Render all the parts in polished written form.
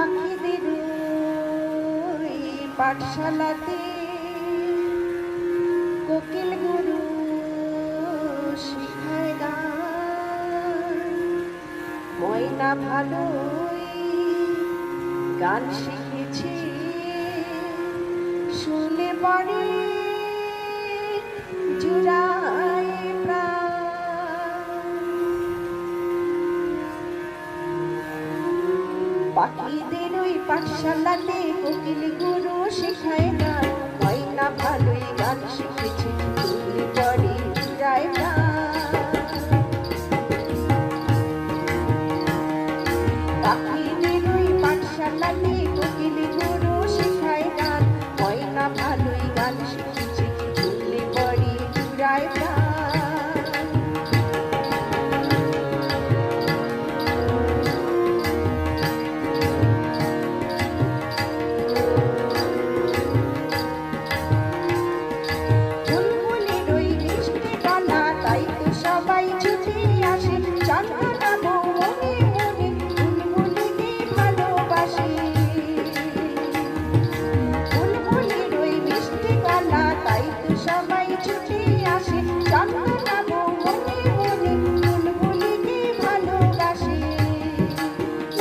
পাখিদের ওই পাঠশালাতে কোকিল গুরু শিখায় গান। ময়না ভালোই গান শিখেছে, শুনলে পরে জুড়ায় প্রাণ। পাখিদের ওই পাঠশালাতে কোকিল গুরু শেখায় গান। ময়না ভালোই গান শিখেছে, শুনলে পরে জুড়ায় প্রাণ। পাখিদের ওই পাঠশালাতে কোকিল গুরু শেখায় গান। ময়না ভালোই গান শিখেছে, শুনলে পরে জুড়ায় প্রাণ। সবাই ছুটে আসে, চন্দনা বউ মনে মনে বুলবুলিকে ভালোবাসে। বুলবুলির ওই মিষ্টি গলা, তাই তো সবাই ছুটে আসে, চন্দনা বউ মনে মনে বুলবুলিকে ভালোবাসে।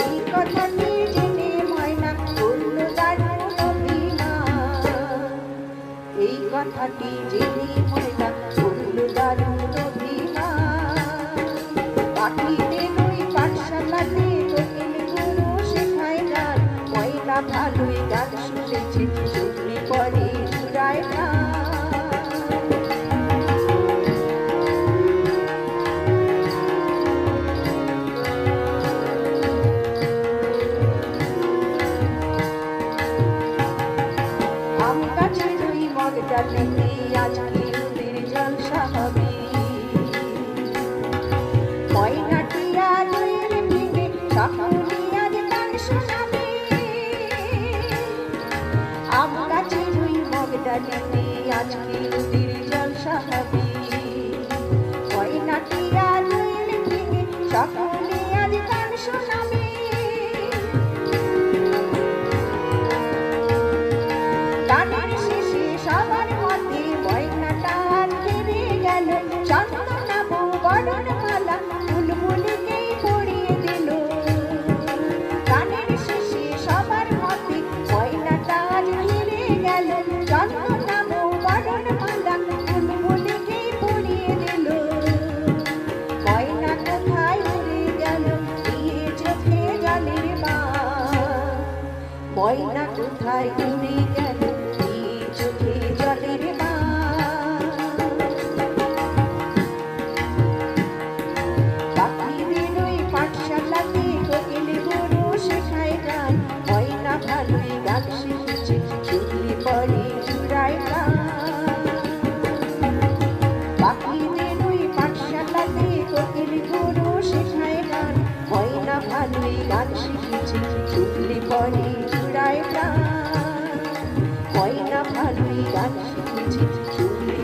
এই কথাটি জেনে ময়না করল দারুণ অভিমান। এই কথাটি জেনে ময়না করল দারুণ পাখিদের ওই পাঠশালাতে কোকিল গুরু শেখায় গান। ময়না ভালোই গান শুনেছে, শুনলে পরে জুড়ায় প্রাণ। আম গাছের ওই মগ ডালিতে আজকে ওদের জলসা হবে। ময়নাটি আজ ভেঙে সকলে আজ গান শোনাবে। আম গাছের ওই মগ ডালিতে আজকে ওদের জলসা হবে। ময়নাটি আজ ভেঙে সকলে আজ গান শোনাবে। গানের শেষে সবার মতে ময়নাটা ফিরে গেল। চন্দনা বউ বরণ মালা বুলবুলিকেই পরিয়ে দিল। গানের শেষে সবার মতে ময়নাটা ফিরে গেল। চন্দনা বউ বরণ মালা বুলবুলিকেই পরিয়ে দিল। ময়না কোথায় উড়ে গেল দিয়ে চোখে জলের বান। ময়না কোথায় উড়ে গেল দিয়ে চোখে জলের বান। পাখিদের ওই পাঠশালাতে কোকিল গুরু শেখায় গান। ময়না ভালোই গান শিখেছে, শুনলে পরে জুড়ায় প্রাণ। পাখিদের ওই পাঠশালাতে কোকিল গুরু শেখায় গান। ময়না ভালোই গান শিখেছে, শুনলে পরে জুড়ায় প্রাণ। ময়না ভালোই গান শিখেছে, শুনলে